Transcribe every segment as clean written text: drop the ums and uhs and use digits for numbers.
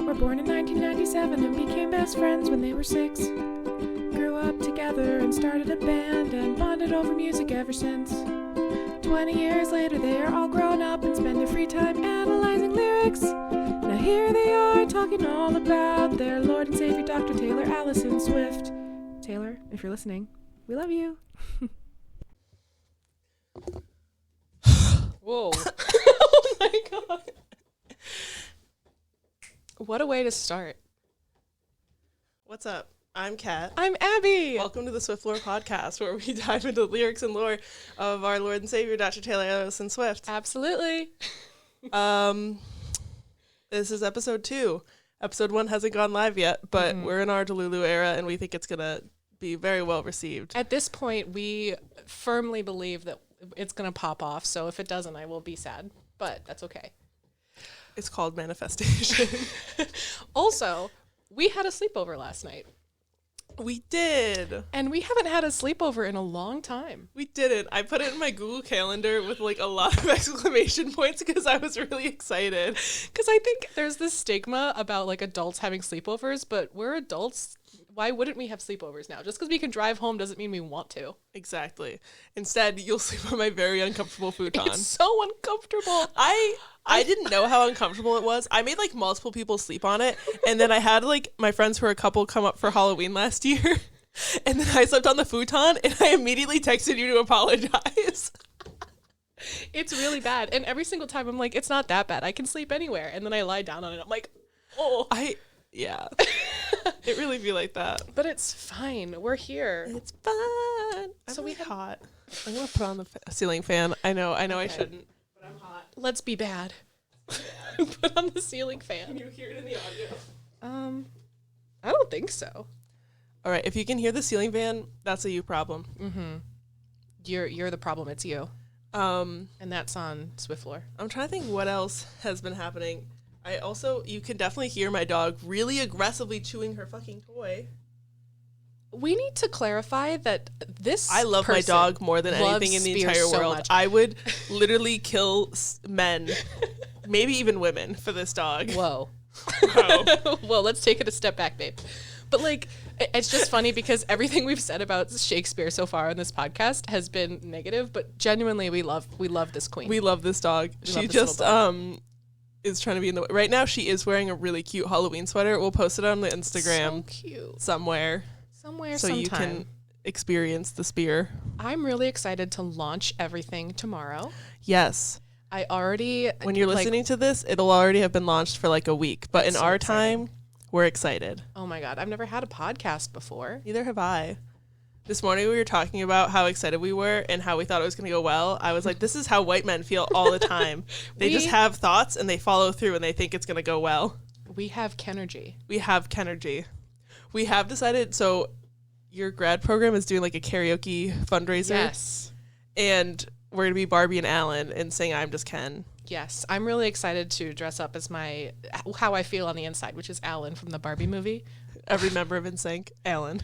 were born in 1997 and became best friends when they were 6. Grew up together and started a band and bonded over music ever since. 20 years later, they are all grown up and spend their free time analyzing lyrics. Now here they are talking all about their Lord and Savior, Dr. Taylor Allison Swift. Taylor, if you're listening, we love you. Whoa. Oh my god. What a way to start. What's up? I'm Kat. I'm Abby. Welcome to the Swift Lore Podcast, where we dive into the lyrics and lore of our Lord and Savior, Dr. Taylor Allison Swift. Absolutely. This is episode 2. Episode 1 hasn't gone live yet, but we're in our Delulu era, and we think it's going to be very well received. At this point, we firmly believe that it's going to pop off, so if it doesn't, I will be sad, but that's okay. It's called manifestation. Also, we had a sleepover last night. We did. And we haven't had a sleepover in a long time. We didn't. I put it in my Google Calendar with like a lot of exclamation points because I was really excited. Because I think there's this stigma about like adults having sleepovers, but we're adults. Why wouldn't we have sleepovers now? Just because we can drive home doesn't mean we want to. Exactly. Instead, you'll sleep on my very uncomfortable futon. It's so uncomfortable. I didn't know how uncomfortable it was. I made like multiple people sleep on it, and then I had like my friends who were a couple come up for Halloween last year, and then I slept on the futon, and I immediately texted you to apologize. It's really bad, and every single time I'm like, it's not that bad. I can sleep anywhere, and then I lie down on it. I'm like, oh, yeah. It really be like that. But it's fine. We're here. It's fun. So we have hot. I'm gonna put on the ceiling fan. I know. Okay. I shouldn't. But I'm hot. Let's be bad. Put on the ceiling fan. Can you hear it in the audio? I don't think so. All right. If you can hear the ceiling fan, that's a you problem. Mm-hmm. You're the problem. It's you. And that's on Swift Lore. I'm trying to think what else has been happening. You can definitely hear my dog really aggressively chewing her fucking toy. We need to clarify that I love my dog more than anything in the entire world. Much. I would literally kill men, maybe even women, for this dog. Whoa. Wow. Whoa, let's take it a step back, babe. But like, it's just funny because everything we've said about Shakespeare so far on this podcast has been negative, but genuinely we love this queen. We love this dog. She just is trying to be in the way. Right now she is wearing a really cute Halloween sweater. We'll post it on the Instagram. So cute. Somewhere so sometime. You can experience the spear. I'm really excited to launch everything tomorrow. Yes. When you're listening to this, it'll already have been launched for like a week. But in our time, we're excited. Oh my God. I've never had a podcast before. Neither have I. This morning we were talking about how excited we were and how we thought it was going to go well. I was like, this is how white men feel all the time. They just have thoughts and they follow through and they think it's going to go well. We have Kenergy. We have decided, so your grad program is doing like a karaoke fundraiser. Yes. And we're going to be Barbie and Alan and sing I'm Just Ken. Yes. I'm really excited to dress up as how I feel on the inside, which is Alan from the Barbie movie. Every member of NSYNC, Alan.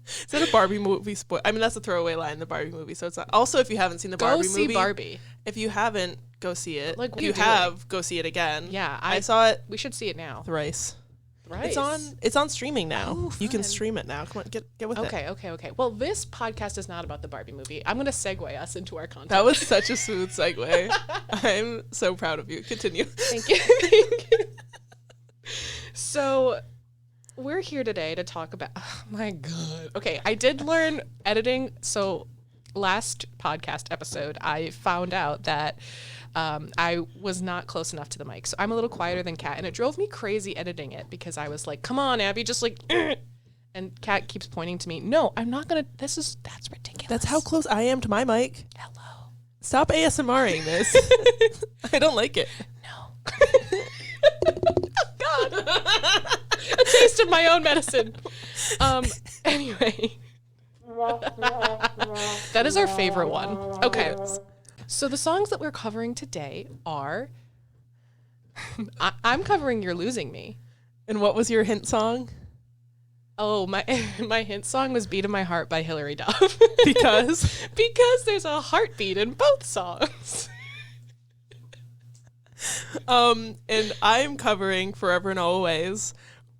Is that a Barbie movie? I mean, that's a throwaway line in the Barbie movie. So it's not. Also, if you haven't seen the Barbie movie, go see Barbie. If you haven't, go see it. Like, if you have, go see it again. Yeah, I saw it. We should see it now. Thrice. It's on streaming now. Oh, you can stream it now. Come on, get with it. Okay. Well, this podcast is not about the Barbie movie. I'm going to segue us into our content. That was such a smooth segue. I'm so proud of you. Continue. Thank you. So we're here today to talk about, oh my God. Okay, I did learn editing. So last podcast episode, I found out that I was not close enough to the mic. So I'm a little quieter than Kat, and it drove me crazy editing it because I was like, come on, Abby, just like, and Kat keeps pointing to me. No, I'm not going to, that's ridiculous. That's how close I am to my mic. Hello. Stop ASMRing this. I don't like it. No. Oh, God. A taste of my own medicine. Anyway. That is our favorite one. Okay. So the songs that we're covering today are... I'm covering You're Losing Me. And what was your hint song? Oh, my hint song was Beat of My Heart by Hilary Duff. Because? Because there's a heartbeat in both songs. And I'm covering Forever and Always,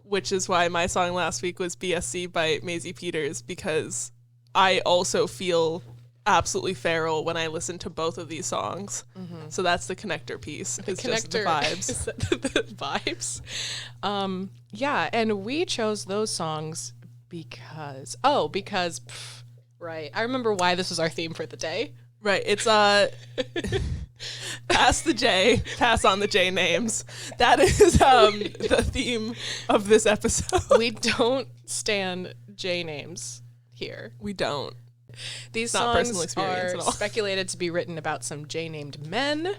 which is why my song last week was BSC by Maisie Peters, because I also feel absolutely feral when I listen to both of these songs. Mm-hmm. So that's the connector piece. It's just the vibes. Is that the vibes? Yeah, and we chose those songs because right. I remember why this was our theme for the day. Right. It's pass the J, pass on the J names. That is the theme of this episode. We don't stand J names here. We don't. These not personal songs experience are at all. speculated to be written about some J-named men,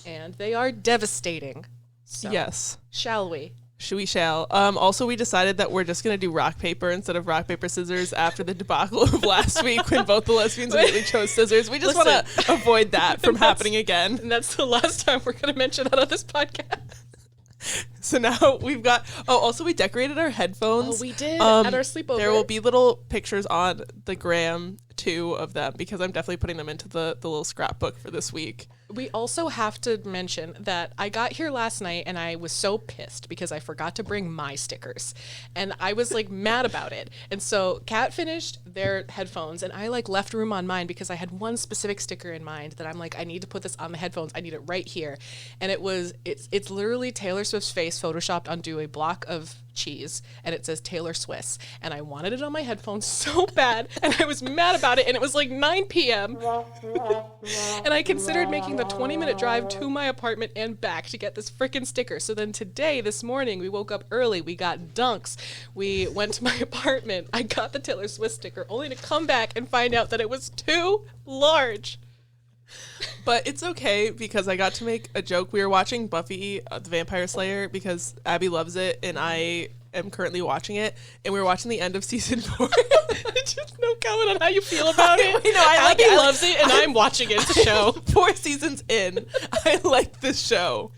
and they are devastating. So, yes. Shall we? We shall. Also, we decided that we're just going to do rock, paper instead of rock, paper, scissors after the debacle of last week when both the lesbians immediately chose scissors. We just want to avoid that from happening again. And that's the last time we're going to mention that on this podcast. So now we've got... Oh, also we decorated our headphones. Oh, we did at our sleepover. There will be little pictures on the gram, too, of them, because I'm definitely putting them into the little scrapbook for this week. We also have to mention that I got here last night and I was so pissed because I forgot to bring my stickers. And I was like mad about it. And so Kat finished their headphones and I like left room on mine because I had one specific sticker in mind that I'm like, I need to put this on the headphones. I need it right here. And it's literally Taylor Swift's face photoshopped onto a block of cheese and it says Taylor Swiss. And I wanted it on my headphones so bad and I was mad about it and it was like 9 p.m. and I considered making the 20-minute drive to my apartment and back to get this freaking sticker. So then this morning, we woke up early. We got dunks. We went to my apartment. I got the Taylor Swift sticker only to come back and find out that it was too large. But it's okay because I got to make a joke. We were watching Buffy the Vampire Slayer because Abby loves it and I am currently watching it. And we were watching the end of season 4. Just no comment on how you feel about it. Abby loves it and I'm watching it. It's a show. 4 seasons in, I like this show.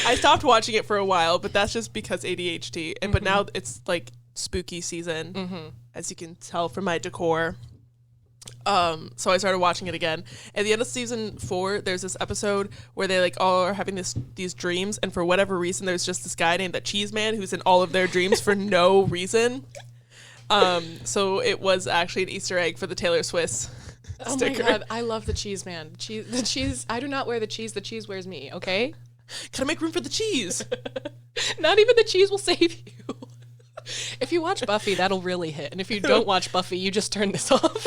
I stopped watching it for a while, but that's just because ADHD. And But now it's like spooky season, as you can tell from my decor. So I started watching it again. At the end of season 4, there's this episode where they like all are having these dreams, and for whatever reason, there's just this guy named the Cheese Man who's in all of their dreams for no reason. So it was actually an Easter egg for the Taylor Swift sticker. Oh my god, I love the cheese man. The cheese. I do not wear the cheese wears me. Okay. Can I make room for the cheese? Not even the cheese will save you. If you watch Buffy, that'll really hit. And if you don't watch Buffy, you just turn this off.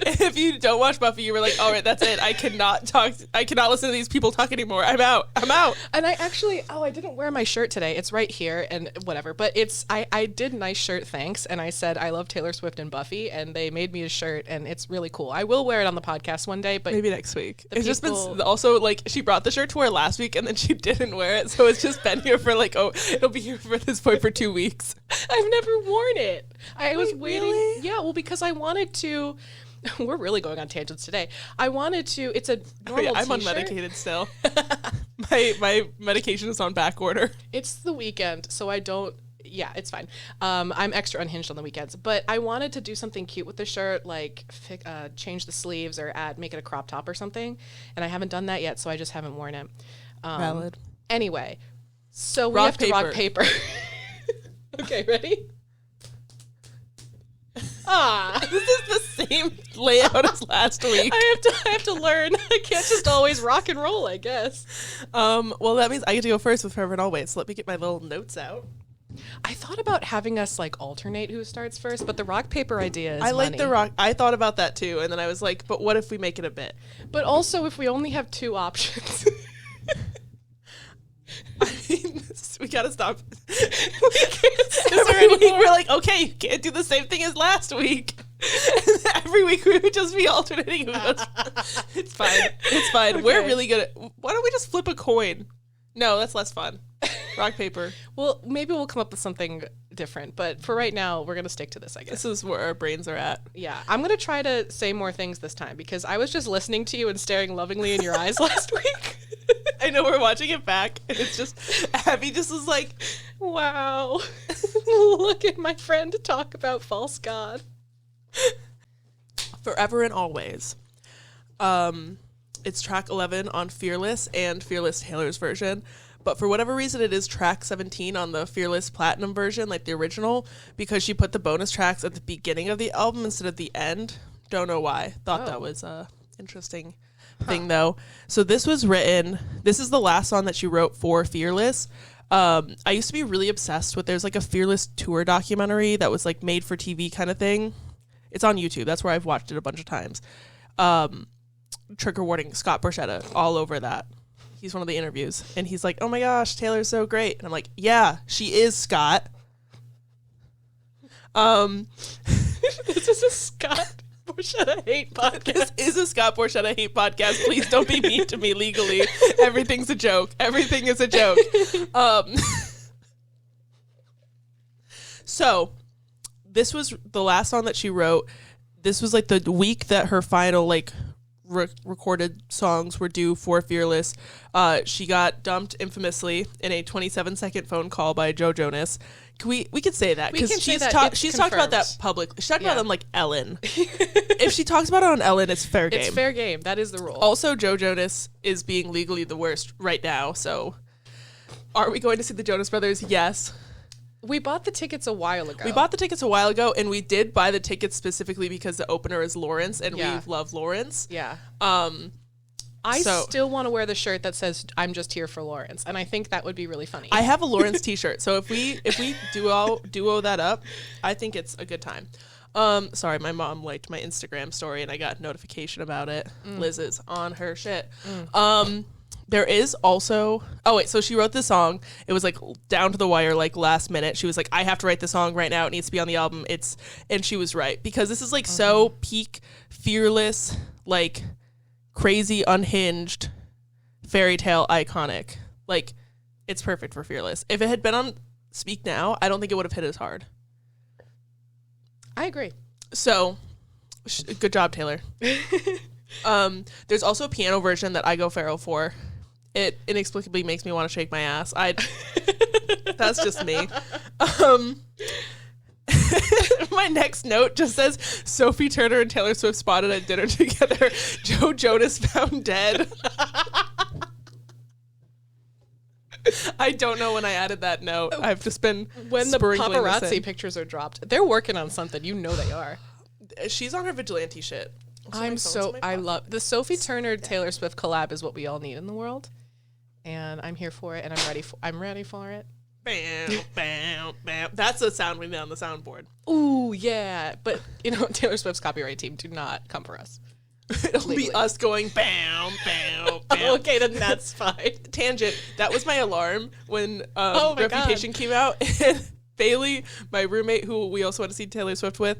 If you don't watch Buffy, you were like, all right, that's it. I cannot listen to these people talk anymore. I'm out. And I actually, I didn't wear my shirt today. It's right here and whatever. But I did nice shirt, thanks. And I said, I love Taylor Swift and Buffy. And they made me a shirt and it's really cool. I will wear it on the podcast one day, but maybe next week. It's just been also like she brought the shirt to wear last week and then she didn't wear it. So it's just been here for like, it'll be here for this point for 2 weeks. I've never worn it. I was waiting. Really? Yeah, well, because I wanted to. We're really going on tangents today. I wanted to. It's a normal I'm t-shirt. unmedicated still. my medication is on back order. It's the weekend, so I don't. Yeah, it's fine. I'm extra unhinged on the weekends, but I wanted to do something cute with the shirt, like change the sleeves or make it a crop top or something, and I haven't done that yet, so I just haven't worn it. Valid. Anyway, so we have to rock paper. Okay, ready? This is the same layout as last week. I have to learn. I can't just always rock and roll, I guess. Well, that means I get to go first with Forever and Always. So let me get my little notes out. I thought about having us like alternate who starts first, but the rock paper idea is I like money. the rock. I thought about that too, and then I was like, but what if we make it a bit? But also, if we only have 2 options. I mean, we gotta stop. Every week we're like, okay, you can't do the same thing as last week. Every week we would just be alternating who goes. It's fine. It's fine. Okay. We're really good at. Why don't we just flip a coin? No, that's less fun. Rock, paper. Well, maybe we'll come up with something different, but for right now, we're gonna stick to this, I guess. This is where our brains are at. Yeah, I'm gonna try to say more things this time because I was just listening to you and staring lovingly in your eyes last week. I know, we're watching it back, and it's just, Abby just was like, wow, look at my friend talk about false god. Forever and Always. It's track 11 on Fearless and Fearless Taylor's version. But for whatever reason, it is track 17 on the Fearless Platinum version, like the original, because she put the bonus tracks at the beginning of the album instead of the end. Don't know why. Thought that was interesting thing, though. So this is the last song that she wrote for Fearless. I used to be really obsessed with, there's like a Fearless tour documentary that was like made for TV kind of thing. It's on YouTube. That's where I've watched it a bunch of times. Trigger warning, Scott Borchetta, all over that. He's one of the interviews. And he's like, oh my gosh, Taylor's so great. And I'm like, yeah, she is, Scott. This is a Scott Borchetta hate podcast. This is a Scott Borchetta hate podcast. Please don't be mean to me legally. Everything's a joke. Everything is a joke. So this was the last song that she wrote. This was like the week that her final like recorded songs were due for Fearless. She got dumped infamously in a 27-second phone call by Joe Jonas. We could say that because she's talked about that publicly. She talked about it on like Ellen. If she talks about it on Ellen, it's fair game. It's fair game. That is the rule. Also, Joe Jonas is being legally the worst right now. So, are we going to see the Jonas Brothers? Yes. We bought the tickets a while ago. And we did buy the tickets specifically because the opener is Lawrence, and we love Lawrence. Yeah. I still want to wear the shirt that says "I'm just here for Lawrence," and I think that would be really funny. I have a Lawrence T-shirt, so if we duo that up, I think it's a good time. Sorry, my mom liked my Instagram story, and I got a notification about it. Liz is on her shit. There is also... Oh, wait. So she wrote this song. It was, like, down to the wire, like, last minute. She was like, I have to write the song right now. It needs to be on the album. And she was right. Because this is, like, so peak, fearless, like, crazy, unhinged, fairy tale iconic. Like, it's perfect for Fearless. If it had been on Speak Now, I don't think it would have hit as hard. I agree. So, good job, Taylor. There's also a piano version that I go feral for. It inexplicably makes me want to shake my ass. That's just me. My next note just says Sophie Turner and Taylor Swift spotted at dinner together. Joe Jonas found dead. I don't know when I added that note. I've just been when the paparazzi pictures are dropped. They're working on something. You know they are. She's on her vigilante shit. I love the Sophie Turner Taylor Swift collab is what we all need in the world, and I'm here for it, and I'm ready for it. Bam, bam, bam. That's the sound we made on the soundboard. Ooh, yeah, but Taylor Swift's copyright team do not come for us. It'll be us going bam, bam, bam. Okay, then that's fine. Tangent. That was my alarm when Reputation came out. And Bailey, my roommate, who we also went to see Taylor Swift with,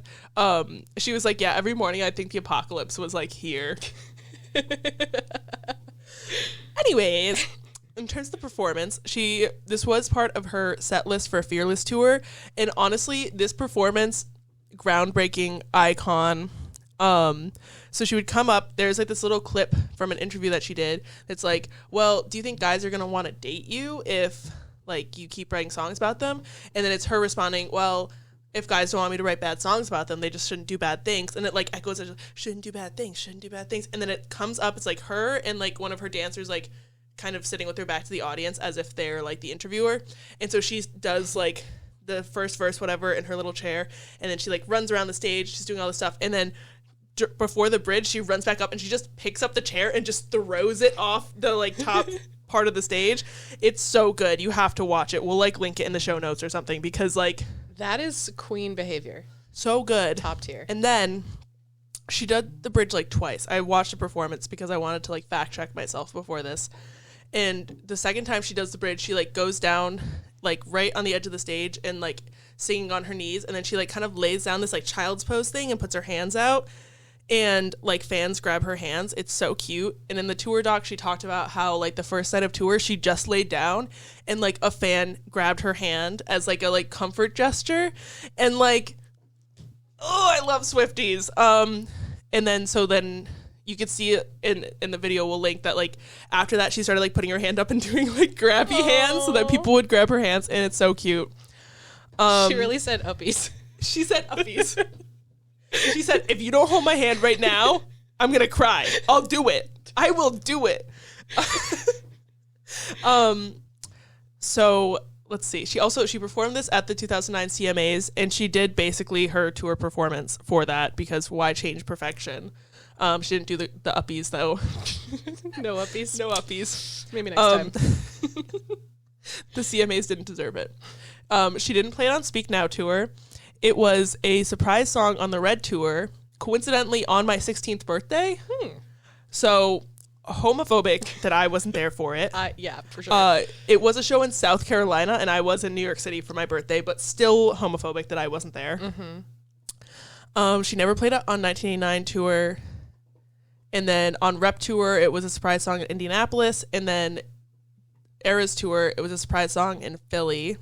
she was like, yeah, every morning I think the apocalypse was like here. Anyways, in terms of the performance, this was part of her set list for Fearless tour. And honestly, this performance, groundbreaking, icon. So she would come up, there's like this little clip from an interview that she did. It's like, well, do you think guys are going to want to date you if like you keep writing songs about them? And then it's her responding, well, if guys don't want me to write bad songs about them, they just shouldn't do bad things. And it like echoes, shouldn't do bad things. And then it comes up, it's like her and like one of her dancers like kind of sitting with her back to the audience as if they're like the interviewer. And so she does like the first verse, whatever, in her little chair. And then she like runs around the stage. She's doing all this stuff. And then before the bridge, she runs back up and she just picks up the chair and just throws it off the like top part of the stage. It's so good. You have to watch it. We'll like link it in the show notes or something because like that is queen behavior. So good. Top tier. And then she did the bridge like twice. I watched the performance because I wanted to like fact check myself before this. And the second time she does the bridge, she like goes down like right on the edge of the stage and like singing on her knees. And then she like kind of lays down this like child's pose thing and puts her hands out. And like fans grab her hands. It's so cute. And in the tour doc, she talked about how like the first night of tour, she just laid down and like a fan grabbed her hand as like a like comfort gesture. And like, oh, I love Swifties. And then you could see it in the video. We'll link that like after that, she started like putting her hand up and doing like grabby hands so that people would grab her hands. And it's so cute. She really said uppies. She said uppies. She said, if you don't hold my hand right now, I'm going to cry. I'll do it. I will do it. So let's see. She performed this at the 2009 CMAs, and she did basically her tour performance for that because why change perfection? She didn't do the uppies though. No uppies. No uppies. Maybe next time. The CMAs didn't deserve it. She didn't play it on Speak Now tour. It was a surprise song on the Red tour, coincidentally on my 16th birthday. So homophobic that I wasn't there for it. Yeah, for sure. It was a show in South Carolina, and I was in New York City for my birthday, but still homophobic that I wasn't there. She never played it on 1989 tour. And then on Rep tour, it was a surprise song in Indianapolis. And then Eras tour, it was a surprise song in Philly.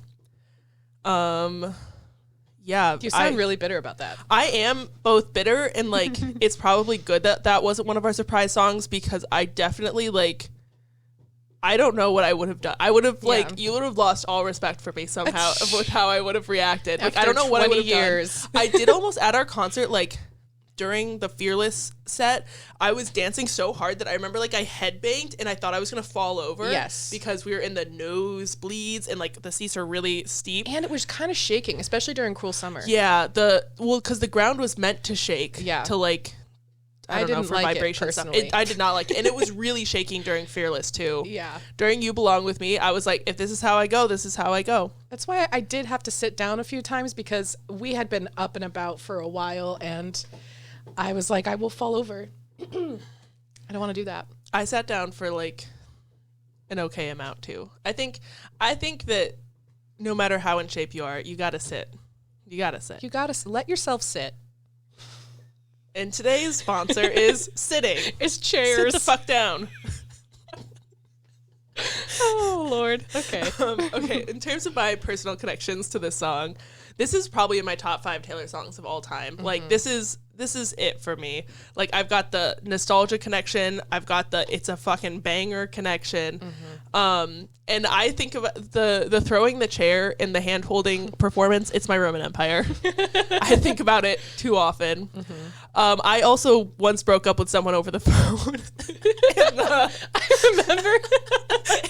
Yeah. You sound really bitter about that. I am both bitter and, like, it's probably good that that wasn't one of our surprise songs because I definitely, like, I don't know what I would have done. I would have, like, you would have lost all respect for me somehow with how I would have reacted. Like, I don't know what I would have done. I did almost at our concert, like, during the Fearless set, I was dancing so hard that I remember, like, I headbanged and I thought I was going to fall over. Yes. Because we were in the nosebleeds and, like, the seats are really steep. And it was kind of shaking, especially during Cruel Summer. Yeah. Because the ground was meant to shake. Yeah. To, like, I don't know, for like vibration stuff. I did not like it. And it was really shaking during Fearless, too. Yeah. During You Belong With Me, I was like, if this is how I go, this is how I go. That's why I did have to sit down a few times because we had been up and about for a while and I was like, I will fall over. I don't want to do that. I sat down for, like, an okay amount, too. I think that no matter how in shape you are, you got to sit. You got to sit. You got to let yourself sit. And today's sponsor is sitting. It's chairs. Sit the fuck down. Oh, Lord. Okay. Okay, in terms of my personal connections to this song, this is probably in my top 5 Taylor songs of all time. Like, this is it for me. Like, I've got the nostalgia connection. I've got the it's a fucking banger connection. And I think of the throwing the chair and the hand holding performance. It's my Roman Empire. I think about it too often. I also once broke up with someone over the phone. I remember.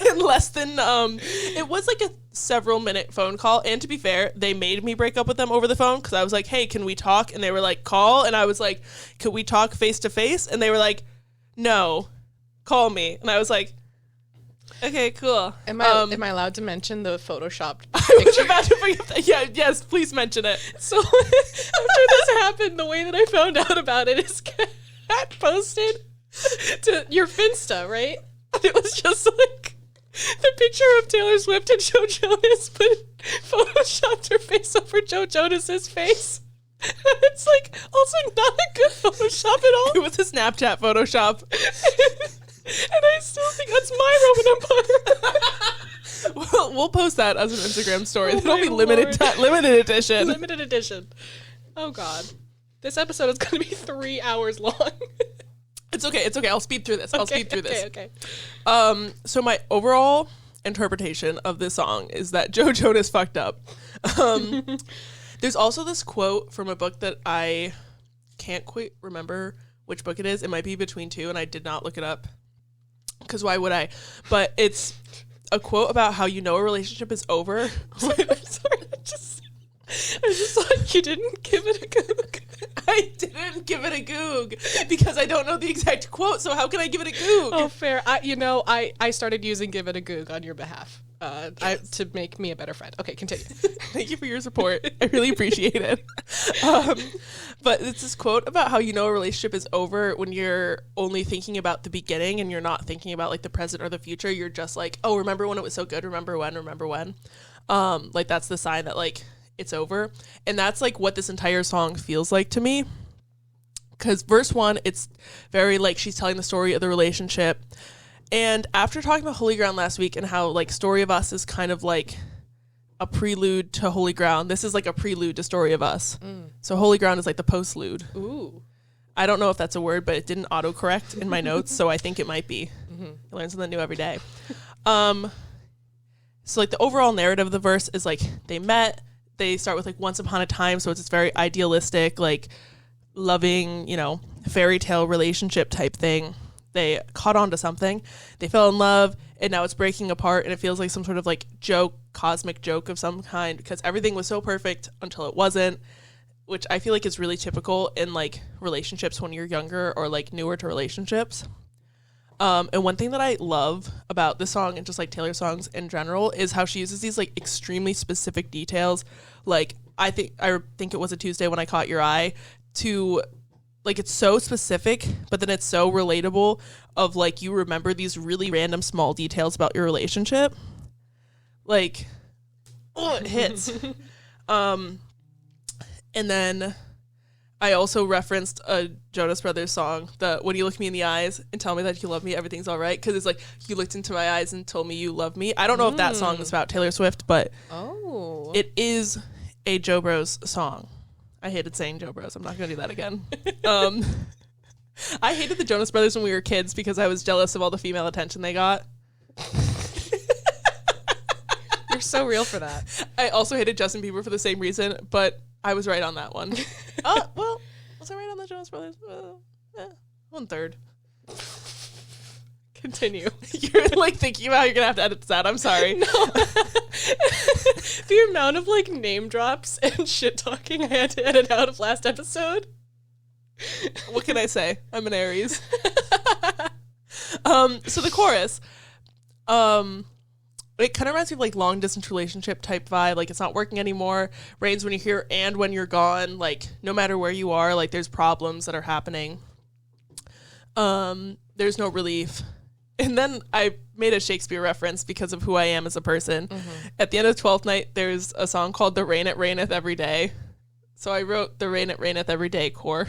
In less than it was like a several minute phone call. And to be fair, they made me break up with them over the phone because I was like, hey, can we talk? And they were like, call. And I was like, could we talk face to face? And they were like, no, call me. And I was like, okay, cool. Am I allowed to mention the photoshopped I picture? was about to bring up that. Yeah, yes, please mention it. So after this happened, the way that I found out about it is Kat posted to your Finsta, right? And it was just like the picture of Taylor Swift and Joe Jonas, but photoshopped her face over Joe Jonas's face. It's like also not a good Photoshop at all. It was a Snapchat Photoshop. And I still think that's my Roman Empire. We'll post that as an Instagram story. Oh It'll be my limited edition. Limited edition. Oh, God. This episode is going to be 3 hours long. It's okay. I'll speed through this. Okay. So my overall interpretation of this song is that Joe Jonas fucked up. There's also this quote from a book that I can't quite remember which book it is. It might be between two, and I did not look it up because why would I? But it's a quote about how you know a relationship is over. I'm sorry. I just like you didn't give it a goog. I didn't give it a goog because I don't know the exact quote. So how can I give it a goog? Oh, fair. I started using give it a goog on your behalf. To make me a better friend. Okay, continue. Thank you for your support. I really appreciate it. But it's this quote about how you know a relationship is over when you're only thinking about the beginning and you're not thinking about like the present or the future. You're just like, oh, remember when it was so good? Remember when? Like that's the sign that like it's over. And that's like what this entire song feels like to me. Because verse 1, it's very like she's telling the story of the relationship. And after talking about Holy Ground last week and how like Story of Us is kind of like a prelude to Holy Ground, this is like a prelude to Story of Us. So Holy Ground is like the postlude. Ooh. I don't know if that's a word, but it didn't autocorrect in my notes, so I think it might be. You learn something new every day. So like the overall narrative of the verse is like they met, they start with like once upon a time, so it's this very idealistic, like loving, fairy tale relationship type thing. they caught on to something, they fell in love, and now it's breaking apart, and it feels like some sort of like cosmic joke of some kind, because everything was so perfect until it wasn't, which I feel like is really typical in like relationships when you're younger or like newer to relationships. And one thing that I love about this song and just like Taylor songs in general is how she uses these like extremely specific details. Like I think it was a Tuesday when I caught your eye, to like, it's so specific, but then it's so relatable of like, you remember these really random small details about your relationship. Like, oh, it hits. And then I also referenced a Jonas Brothers song, the "When You Look Me in the Eyes and Tell Me That You Love Me, Everything's All Right," because it's like, you looked into my eyes and told me you love me. I don't know if that song is about Taylor Swift, but it is a Joe Bros song. I hated saying Joe Bros. I'm not going to do that again. I hated the Jonas Brothers when we were kids because I was jealous of all the female attention they got. You're so real for that. I also hated Justin Bieber for the same reason, but I was right on that one. Well, was I right on the Jonas Brothers? 1/3. Continue. You're like thinking about how you're gonna have to edit this out. I'm sorry. No. The amount of like name drops and shit talking I had to edit out of last episode. What can I say? I'm an Aries. So the chorus, it kind of reminds me of like long distance relationship type vibe. Like, it's not working anymore. Rains when you're here and when you're gone. Like, no matter where you are, like, there's problems that are happening. There's no relief. And then I made a Shakespeare reference because of who I am as a person. Mm-hmm. At the end of 12th Night, there's a song called "The Rain It Raineth Every Day." So I wrote "The Rain It Raineth Every Day" core.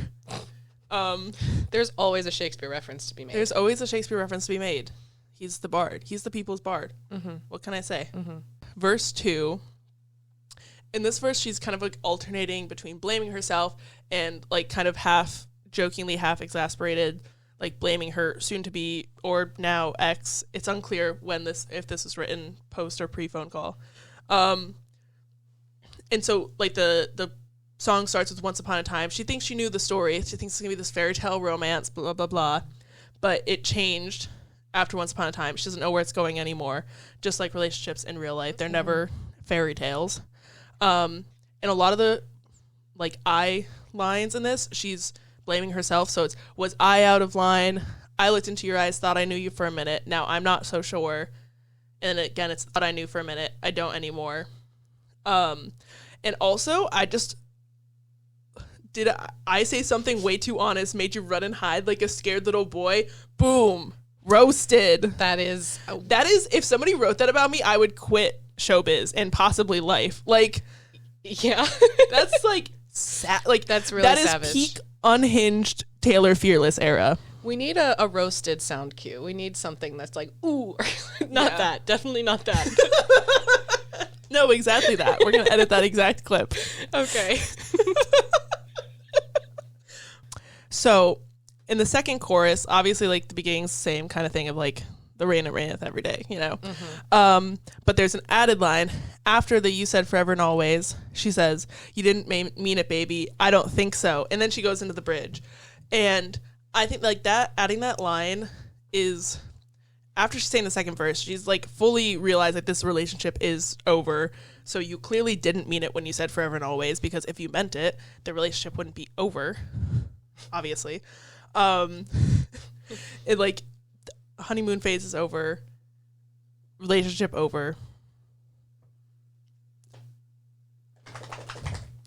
There's always a Shakespeare reference to be made. There's always a Shakespeare reference to be made. He's the bard. He's the people's bard. Mm-hmm. What can I say? Mm-hmm. Verse 2. In this verse, she's kind of like alternating between blaming herself and like kind of half jokingly, half exasperated, like blaming her soon-to-be or now ex. It's unclear if this was written post or pre-phone call. And so like the song starts with "Once Upon a Time." She thinks she knew the story. She thinks it's gonna be this fairy tale romance, blah blah blah, but it changed after "Once Upon a Time." She doesn't know where it's going anymore. Just like relationships in real life, they're never fairy tales. And a lot of the like I lines in this, she's blaming herself. So it's, "Was I out of line? I looked into your eyes, thought I knew you for a minute. Now I'm not so sure." And again, it's "thought I knew for a minute. I don't anymore." And also, did I say something way too honest, made you run and hide like a scared little boy? Boom. Roasted. That is, if somebody wrote that about me, I would quit showbiz and possibly life. Like, yeah. That's like, like that's really that savage. Is peak unhinged Taylor Fearless era. We need a roasted sound cue. We need something that's like, ooh, not that. Definitely not that. No, exactly that. We're going to edit that exact clip. Okay. So, in the second chorus, obviously, like, the beginning's the same kind of thing of, like, "The rain it raineth every day," you know? Mm-hmm. But there's an added line. After the "you said forever and always," she says, "You didn't mean it, baby. I don't think so." And then she goes into the bridge. And I think, like, that, adding that line is, after she's saying the second verse, she's, like, fully realized that this relationship is over. So you clearly didn't mean it when you said forever and always, because if you meant it, the relationship wouldn't be over. Obviously. It like honeymoon phase is over, relationship over.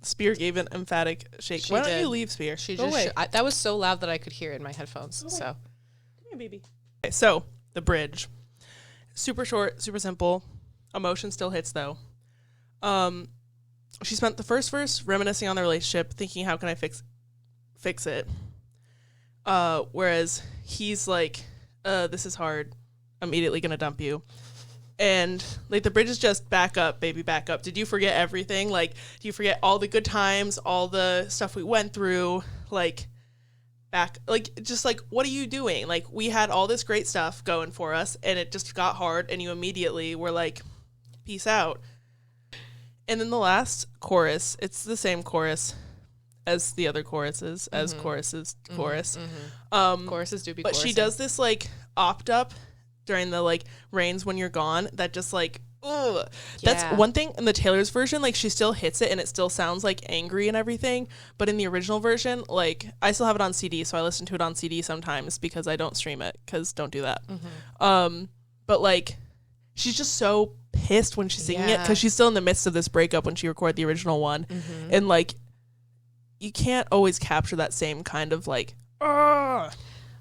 Spear gave an emphatic shake. Why don't you leave, Spear? She just that was so loud that I could hear it in my headphones. So come here, baby. Okay, so the bridge, super short, super simple. Emotion still hits though. She spent the first verse reminiscing on the relationship, thinking, how can I fix it? Whereas he's like, this is hard. I'm immediately gonna dump you. And like the bridge is just back up, baby, back up. Did you forget everything? Like, do you forget all the good times, all the stuff we went through? Like, back, like, just like, what are you doing? Like, we had all this great stuff going for us, and it just got hard, and you immediately were like, peace out. And then the last chorus, it's the same chorus. as the other choruses, as choruses chorus. Choruses do be But she does this like opt up during the like Rains When You're Gone that just like, ugh. That's one thing in the Taylor's version, like she still hits it and it still sounds like angry and everything. But in the original version, like I still have it on CD, so I listen to it on CD sometimes because I don't stream it, because don't do that. But like she's just so pissed when she's singing it because she's still in the midst of this breakup when she recorded the original one. And like you can't always capture that same kind of like, ugh.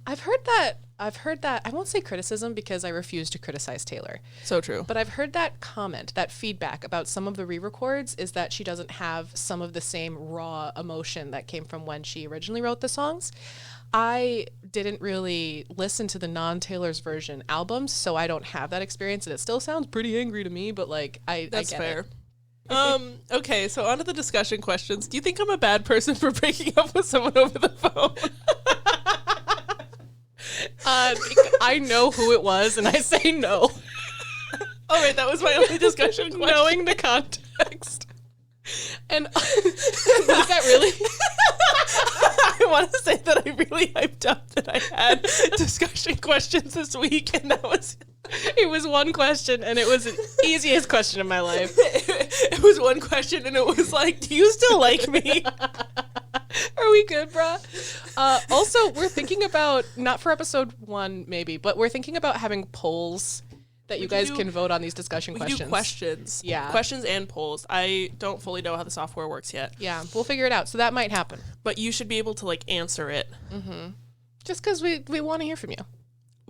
I've heard that. I won't say criticism because I refuse to criticize Taylor. So true. But I've heard that comment, that feedback about some of the re-records is that she doesn't have some of the same raw emotion that came from when she originally wrote the songs. I didn't really listen to the non-Taylor's version albums, so I don't have that experience, and it still sounds pretty angry to me, but like That's I get fair. it. Okay, so on to the discussion questions. Do you think I'm a bad person for breaking up with someone over the phone? I know who it was, and I say no. Oh wait, that was my only discussion question. Knowing the context. And was that really? I want to say that I really hyped up that I had discussion questions this week, and it was one question, and it was the easiest question of my life. It was one question, and it was like, do you still like me? Are we good, bruh? Also, we're thinking about, not for episode 1 maybe, but we're thinking about having polls that you guys can vote on these discussion questions. We do questions. Yeah. Questions and polls. I don't fully know how the software works yet. Yeah, we'll figure it out. So that might happen. But you should be able to like answer it. Just because we want to hear from you.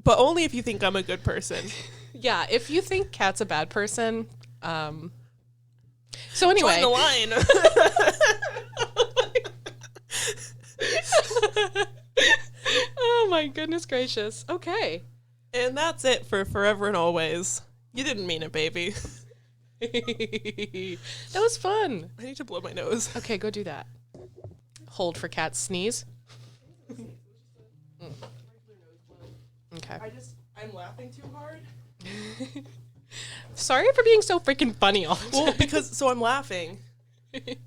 But only if you think I'm a good person. Yeah, if you think Kat's a bad person. So anyway. Join the line. Oh my goodness gracious. Okay. And that's it for Forever and Always. You didn't mean it, baby. That was fun. I need to blow my nose. Okay, go do that. Hold for Kat's sneeze. Okay. I'm laughing too hard. Sorry for being so freaking funny all the time. Well, so I'm laughing.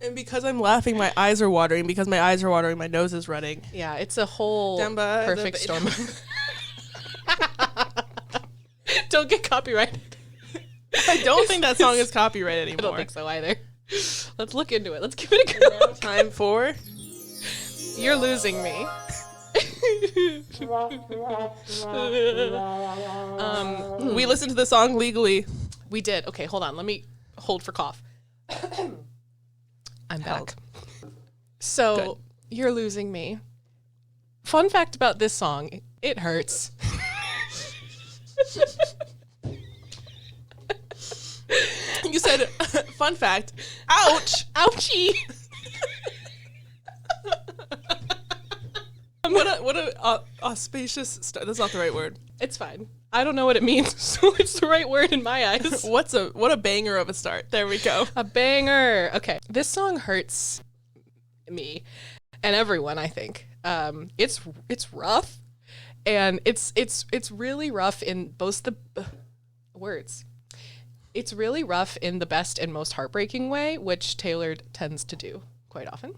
And because I'm laughing, my eyes are watering. Because my eyes are watering, my nose is running. Yeah, it's a whole perfect storm. Don't get copyrighted. I don't think that song is copyrighted anymore. I don't think so either. Let's look into it. Let's give it a go. Time for You're Losing Me. We listened to the song legally. We did. Okay, hold on. Let me hold for cough. I'm back. So, Good. You're Losing Me. Fun fact about this song, it hurts. You said, fun fact, ouch. Ouchie. What a auspicious start. That's not the right word. It's fine. I don't know what it means, so it's the right word in my eyes. What a banger of a start. There we go. A banger. Okay. This song hurts me and everyone, I think. It's rough, and it's really rough in both the words. It's really rough in the best and most heartbreaking way, which Taylor tends to do quite often.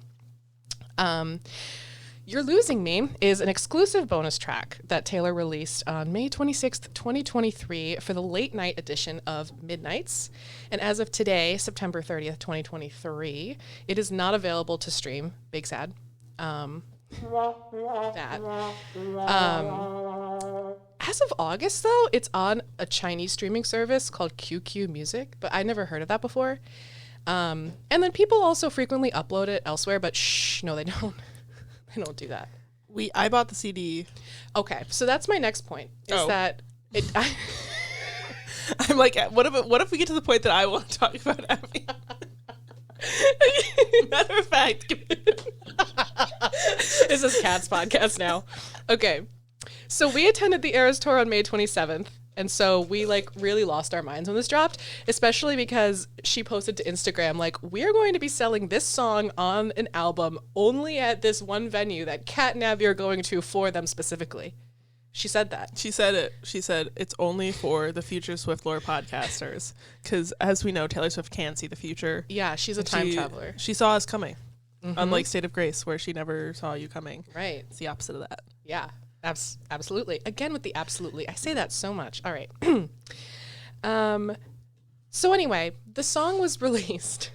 You're Losing Me is an exclusive bonus track that Taylor released on May 26th, 2023 for the late night edition of Midnights. And as of today, September 30th, 2023, it is not available to stream. Big sad. As of August, though, it's on a Chinese streaming service called QQ Music, but I never heard of that before. And then people also frequently upload it elsewhere, but no, they don't. They don't do that. I bought the CD. Okay, so that's my next point. Is that it? I'm like, what if we get to the point that I want to talk about Abby? Matter of fact, this is Kat's podcast now. Okay, so we attended the Eras Tour on May 27th. And so we really lost our minds when this dropped, especially because she posted to Instagram, we're going to be selling this song on an album only at this one venue that Kat and Abby are going to for them specifically. She said that. She said it. She said it's only for the future Swift lore podcasters. Because as we know, Taylor Swift can see the future. Yeah, she's a time traveler. She saw us coming. Unlike State of Grace, where she never saw you coming. Right. It's the opposite of that. Yeah. Absolutely. Again with the absolutely. I say that so much. All right. So anyway, the song was released.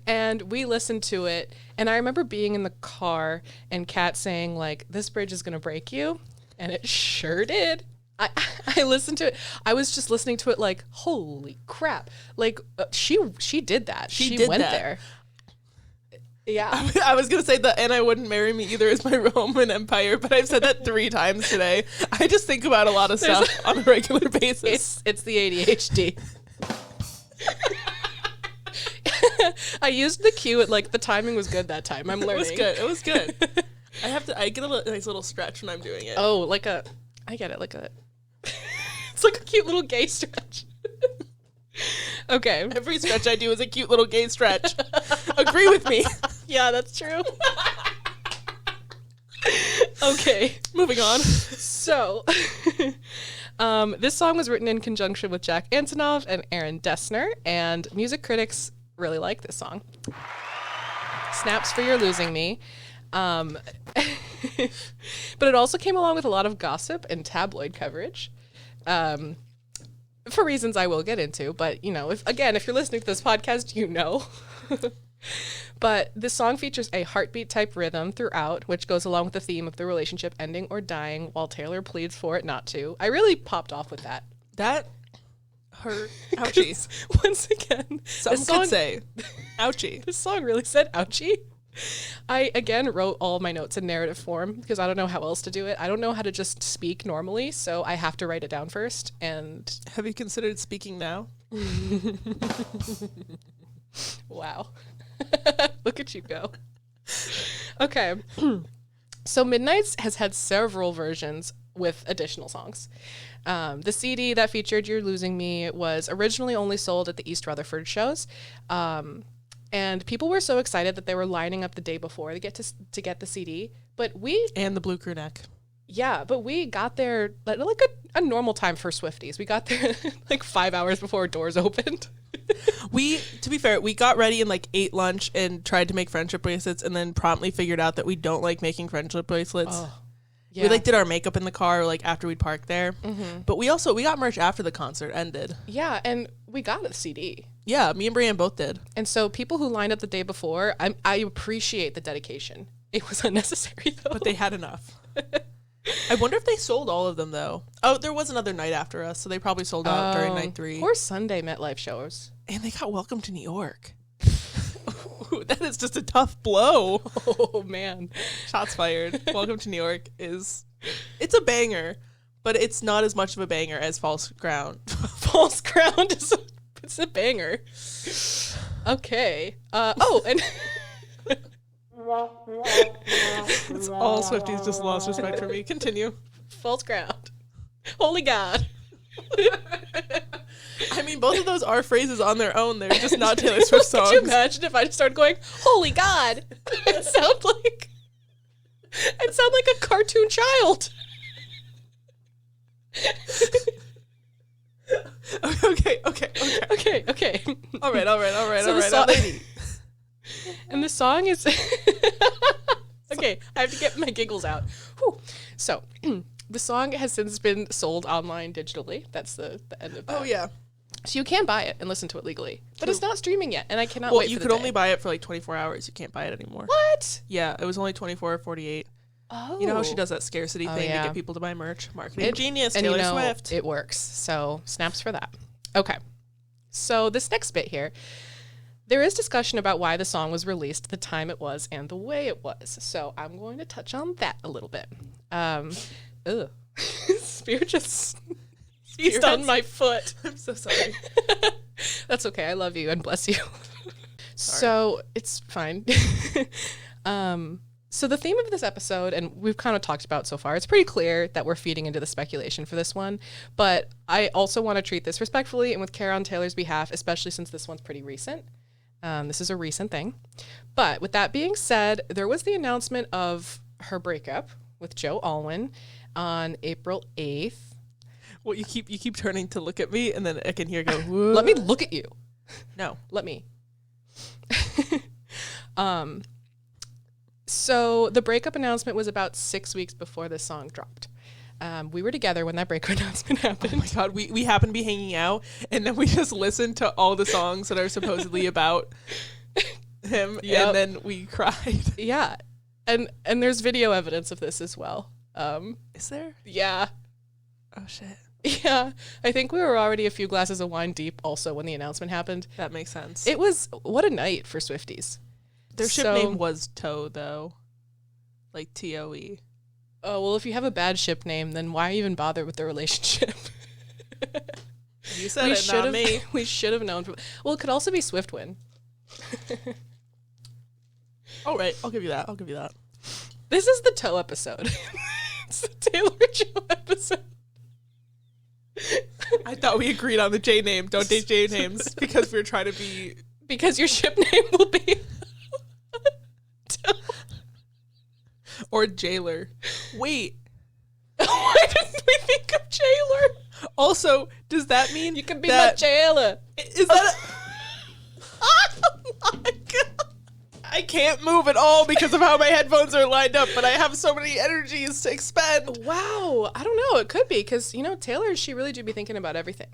And we listened to it, and I remember being in the car and Kat saying, like, this bridge is going to break you. And it sure did. I listened to it. I was just listening to it like, holy crap. Like, she did that. She went there. Yeah. I was going to say the "and I wouldn't marry me either" is my Roman Empire, but I've said that 3 times today. I just think about a lot of stuff on a regular basis. It's the ADHD. I used the cue at like the timing was good that time. I'm learning. It was good. I get a nice little stretch when I'm doing it. Oh, I get it, it's like a cute little gay stretch. Okay. Every stretch I do is a cute little gay stretch. Agree with me. Yeah, that's true. Okay. Moving on. So, this song was written in conjunction with Jack Antonoff and Aaron Dessner, and music critics really like this song. Snaps for You're Losing Me. But it also came along with a lot of gossip and tabloid coverage. For reasons I will get into, but if you're listening to this podcast, you know. But this song features a heartbeat type rhythm throughout, which goes along with the theme of the relationship ending or dying while Taylor pleads for it not to. I really popped off with that. That hurt. Ouchie. Once again, some could say, ouchie. This song really said ouchie. I, again, wrote all my notes in narrative form because I don't know how else to do it. I don't know how to just speak normally, so I have to write it down first. And have you considered speaking now? Wow. Look at you go. Okay. So Midnights has had several versions with additional songs. The CD that featured You're Losing Me was originally only sold at the East Rutherford shows. And people were so excited that they were lining up the day before to get the CD. And the Blue Crew Neck. Yeah, but we got there like a normal time for Swifties. We got there like 5 hours before doors opened. To be fair, we got ready and ate lunch and tried to make friendship bracelets, and then promptly figured out that we don't like making friendship bracelets. Oh, yeah. We did our makeup in the car after we'd parked there. Mm-hmm. But we got merch after the concert ended. Yeah, and we got a CD. Yeah, me and Brianne both did. And so people who lined up the day before, I appreciate the dedication. It was unnecessary though. But they had enough. I wonder if they sold all of them though. Oh, there was another night after us, so they probably sold out during night 3. Or Sunday MetLife shows. And they got Welcome to New York. Ooh, that is just a tough blow. Oh man. Shots fired. Welcome to New York it's a banger, but it's not as much of a banger as False Ground. False Ground it's a banger. Okay. And it's all Swifties just lost respect for me. Continue. False Ground. Holy God. I mean, both of those are phrases on their own. They're just not Taylor Swift songs. Could you imagine if I just started going, holy God? I'd sound like a cartoon child. Okay. All right. Lady. And the song is... Okay, I have to get my giggles out. Whew. So, the song has since been sold online digitally. That's the end of that. Oh, yeah. So you can buy it and listen to it legally. But True. It's not streaming yet, and I cannot Well, wait you for could the only day. buy it for 24 hours. You can't buy it anymore. What? Yeah, it was only 24 or 48. Oh. You know how she does that scarcity thing yeah. to get people to buy merch? Marketing genius, Taylor and Swift. It works. So snaps for that. Okay. So this next bit here, there is discussion about why the song was released at the time it was and the way it was. So I'm going to touch on that a little bit. Spear just sneezed on my foot. I'm so sorry. That's okay. I love you and bless you. So it's fine. So the theme of this episode, and we've kind of talked about so far, it's pretty clear that we're feeding into the speculation for this one, but I also want to treat this respectfully and with care on Taylor's behalf, especially since this one's pretty recent. This is a recent thing. But with that being said, there was the announcement of her breakup with Joe Alwyn on April 8th. Well, you keep turning to look at me, and then I can hear you go, Let me look at you. No. Let me. So the breakup announcement was about 6 weeks before this song dropped. We were together when that breakup announcement happened. Oh my God, we happened to be hanging out, and then we just listened to all the songs that are supposedly about him, and then we cried. Yeah. And there's video evidence of this as well. Is there? Yeah. Oh, shit. Yeah. I think we were already a few glasses of wine deep also when the announcement happened. That makes sense. It was, what a night for Swifties. Their ship name was Toe, though. Like Toe. Oh, well, if you have a bad ship name, then why even bother with the relationship? You said it, not me. We should have known. Well, it could also be Swiftwind. All right, I'll give you that. This is the Toe episode. It's the Taylor Joe episode. I thought we agreed on the J name. Don't date J names because we're trying to be... Because your ship name will be... Or Jailer. Wait. Why didn't we think of Jailer? Also, does that mean You can be my jailer. Is that... Oh my God. I can't move at all because of how my headphones are lined up, but I have so many energies to expend. Wow. I don't know. It could be because, Taylor, she really do be thinking about everything.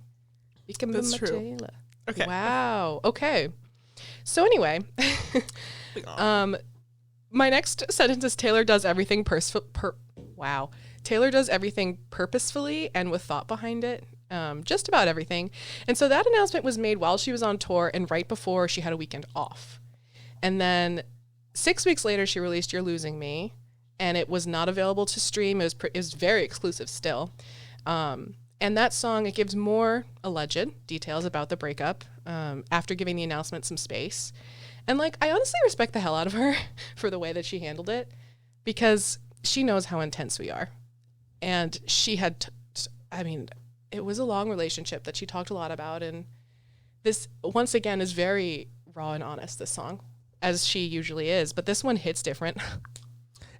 You can be That's my true. jailer. Okay. Wow. Okay. So anyway, my next sentence is Taylor does everything Taylor does everything purposefully and with thought behind it. Just about everything. And so that announcement was made while she was on tour and right before she had a weekend off. And then 6 weeks later, she released You're Losing Me, and it was not available to stream. It was very exclusive still. And that song, it gives more alleged details about the breakup after giving the announcement some space. And, I honestly respect the hell out of her for the way that she handled it because she knows how intense we are. And she had, it was a long relationship that she talked a lot about. And this, once again, is very raw and honest, this song, as she usually is. But this one hits different.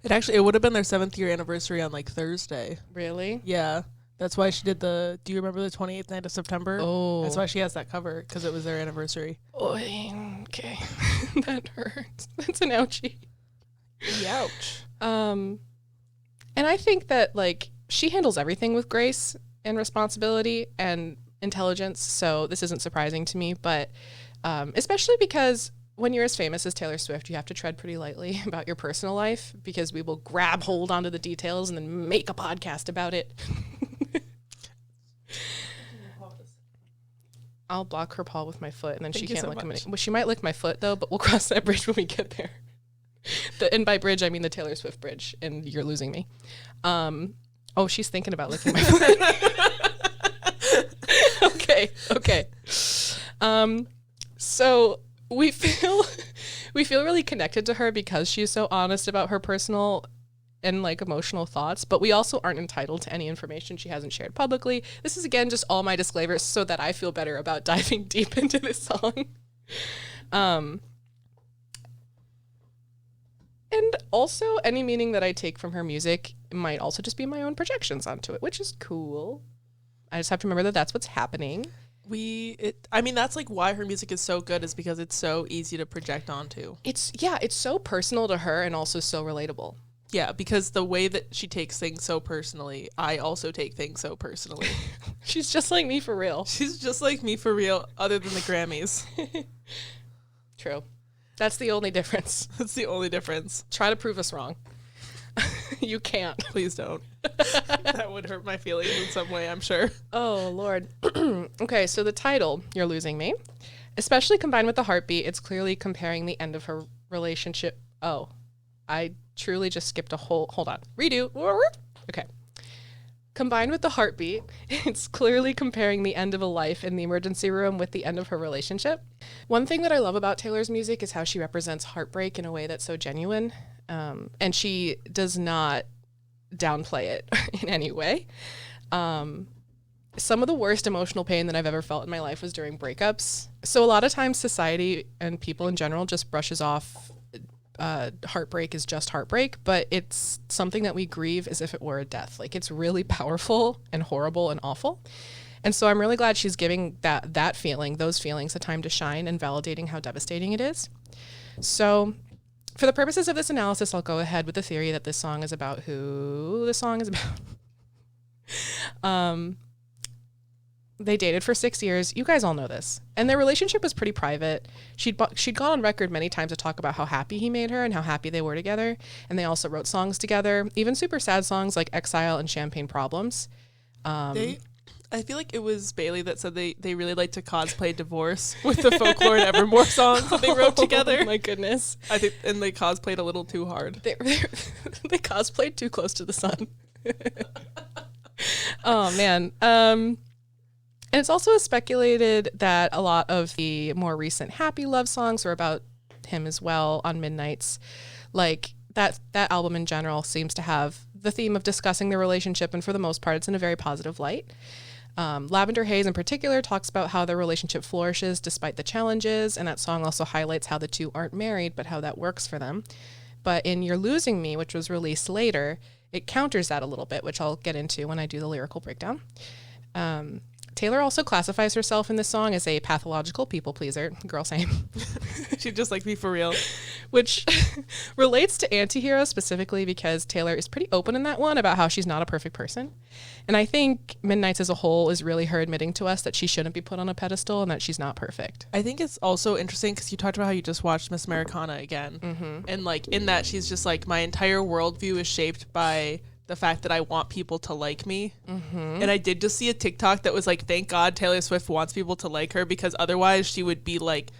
It would have been their 7th year anniversary on Thursday. Really? Yeah. That's why she did do you remember the 28th night of September? Oh. That's why she has that cover, because it was their anniversary. Oh, okay. That hurts. That's an ouchie. Ouch. And I think that, she handles everything with grace and responsibility and intelligence, so this isn't surprising to me, but especially because when you're as famous as Taylor Swift, you have to tread pretty lightly about your personal life because we will grab hold onto the details and then make a podcast about it. I'll block her paw with my foot, and then she can't lick me. Well, she might lick my foot, though, but we'll cross that bridge when we get there. And by bridge, I mean the Taylor Swift bridge, and You're Losing Me. Oh, she's thinking about licking my foot. Okay. So we feel really connected to her because she's so honest about her personal and emotional thoughts, but we also aren't entitled to any information she hasn't shared publicly. This is, again, just all my disclaimers so that I feel better about diving deep into this song. And also, any meaning that I take from her music might also just be my own projections onto it, which is cool. I just have to remember that that's what's happening. That's why her music is so good, is because it's so easy to project onto. It's so personal to her and also so relatable. Yeah, because the way that she takes things so personally, I also take things so personally. She's just like me for real. She's just like me for real, other than the Grammys. True. That's the only difference. That's the only difference. Try to prove us wrong. You can't. Please don't. That would hurt my feelings in some way, I'm sure. Oh, Lord. Okay, so the title, You're Losing Me, especially combined with the heartbeat, it's clearly comparing the end of her relationship. Oh, I truly just skipped a whole... Hold on. Redo. Okay. Combined with the heartbeat, it's clearly comparing the end of a life in the emergency room with the end of her relationship. One thing that I love about Taylor's music is how she represents heartbreak in a way that's so genuine. And she does not downplay it in any way. Some of the worst emotional pain that I've ever felt in my life was during breakups. So a lot of times society and people in general just brushes off heartbreak is just heartbreak, but it's something that we grieve as if it were a death. It's really powerful and horrible and awful. And so I'm really glad she's giving those feelings a time to shine and validating how devastating it is. So For the purposes of this analysis, I'll go ahead with the theory that this song is about who the song is about. They dated for 6 years. You guys all know this. And their relationship was pretty private. She'd gone on record many times to talk about how happy he made her and how happy they were together. And they also wrote songs together, even super sad songs like Exile and Champagne Problems. I feel like it was Bailey that said they really like to cosplay divorce with the Folklore and Evermore songs that they wrote together. Oh my goodness. I think, and they cosplayed a little too hard. They cosplayed too close to the sun. Oh, man. And it's also speculated that a lot of the more recent happy love songs are about him as well on Midnights. Like, that album in general seems to have the theme of discussing the relationship, and for the most part, it's in a very positive light. Lavender Haze in particular talks about how their relationship flourishes despite the challenges, and that song also highlights how the two aren't married, but how that works for them. But in You're Losing Me, which was released later, it counters that a little bit, which I'll get into when I do the lyrical breakdown. Taylor also classifies herself in this song as a pathological people pleaser. Girl, same. She'd just like be for real. Which relates to Antihero specifically because Taylor is pretty open in that one about how she's not a perfect person. And I think Midnights as a whole is really her admitting to us that she shouldn't be put on a pedestal and that she's not perfect. I think it's also interesting because you talked about how you just watched Miss Americana again. Mm-hmm. And like in that, she's just like, my entire worldview is shaped by the fact that I want people to like me. Mm-hmm. And I did just see a TikTok that was like, thank God Taylor Swift wants people to like her because otherwise she would be like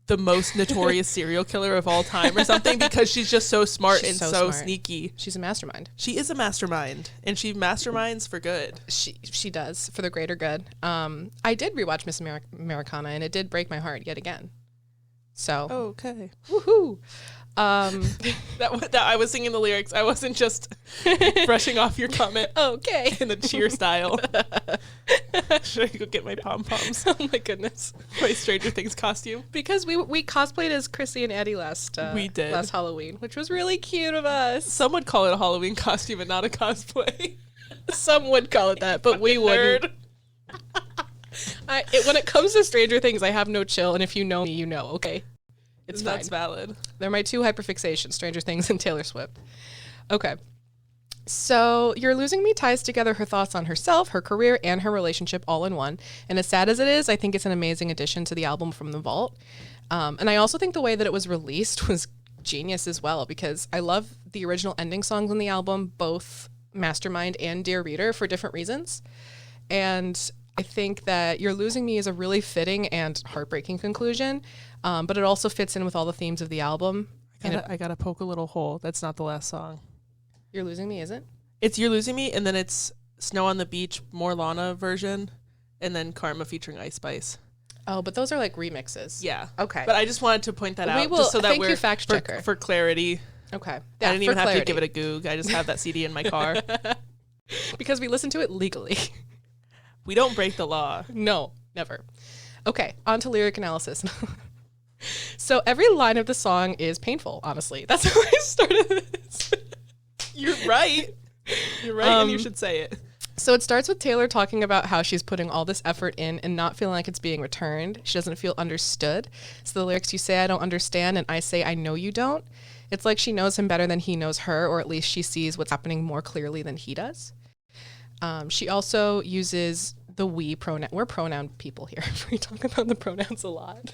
the most notorious serial killer of all time or something because she's just so smart and so smart. Sneaky. She's a mastermind. She is a mastermind and she masterminds for good. She does, for the greater good. I did rewatch Miss Americana and it did break my heart yet again. So. Oh, okay. Woohoo. That I was singing the lyrics. I wasn't just brushing off your comment. Okay. In the cheer style. Should I go get my pom-poms? Oh my goodness. My Stranger Things costume. Because we cosplayed as Chrissy and Eddie last Halloween, which was really cute of us. Some would call it a Halloween costume and not a cosplay. Some would call it that, but we wouldn't. When it comes to Stranger Things, I have no chill, and if you know me, you know, okay? It's fine. That's valid. They're my two hyperfixations, Stranger Things and Taylor Swift. Okay. So You're Losing Me ties together her thoughts on herself, her career, and her relationship all in one. And as sad as it is, I think it's an amazing addition to the album from the vault. And I also think the way that it was released was genius as well, because I love the original ending songs on the album, both Mastermind and Dear Reader, for different reasons. And I think that You're Losing Me is a really fitting and heartbreaking conclusion, but it also fits in with all the themes of the album. I gotta poke a little hole. That's not the last song. You're Losing Me, isn't? It's You're Losing Me, and then it's Snow on the Beach, more Lana version, and then Karma featuring Ice Spice. Oh, but those are like remixes. Yeah. Okay. But I just wanted to point that out just so that we're fact checker. For clarity. Okay. Yeah, I didn't even have to give it a goog. I just have that CD in my car. Because we listen to it legally. We don't break the law. No, never. Okay, on to lyric analysis. So every line of the song is painful, honestly. That's how I started this. You're right. You're right, and you should say it. So it starts with Taylor talking about how she's putting all this effort in and not feeling like it's being returned. She doesn't feel understood. So the lyrics, you say I don't understand, and I say I know you don't. It's like she knows him better than he knows her, or at least she sees what's happening more clearly than he does. She also uses the we pronoun. We're pronoun people here. We talk about the pronouns a lot.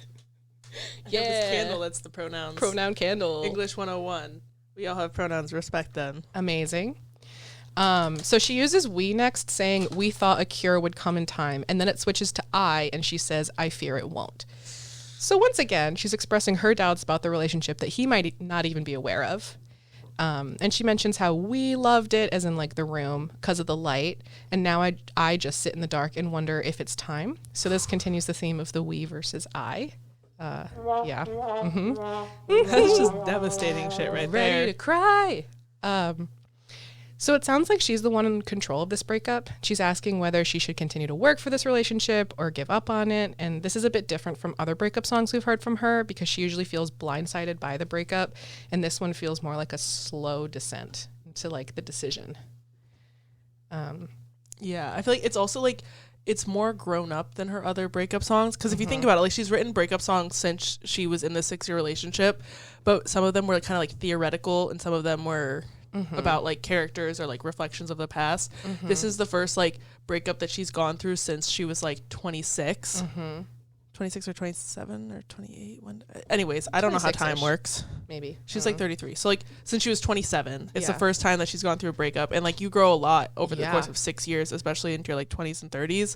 Yeah. This candle, that's the pronouns. Pronoun candle. English 101. We all have pronouns. Respect them. Amazing. So she uses we next, saying we thought a cure would come in time. And then it switches to I, and she says, I fear it won't. So once again, she's expressing her doubts about the relationship that he might not even be aware of. And she mentions how we loved it, as in like the room, because of the light. And now I just sit in the dark and wonder if it's time. So this continues the theme of the we versus I. Yeah. Mm-hmm. That's just devastating shit right there. Ready to cry. So it sounds like she's the one in control of this breakup. She's asking whether she should continue to work for this relationship or give up on it. And this is a bit different from other breakup songs we've heard from her, because she usually feels blindsided by the breakup. And this one feels more like a slow descent into like the decision. Yeah, I feel like it's also like it's more grown up than her other breakup songs. Because if you think about it, like, she's written breakup songs since she was in the 6-year relationship, but some of them were kind of like theoretical and some of them were about like characters or like reflections of the past. This is the first like breakup that she's gone through since she was like 26. 26 or 27 or 28. Anyways, I don't know how time works. Maybe. She's like 33. So like since she was 27, it's the first time that she's gone through a breakup. And like you grow a lot over the course of 6 years, especially into your like 20s and 30s.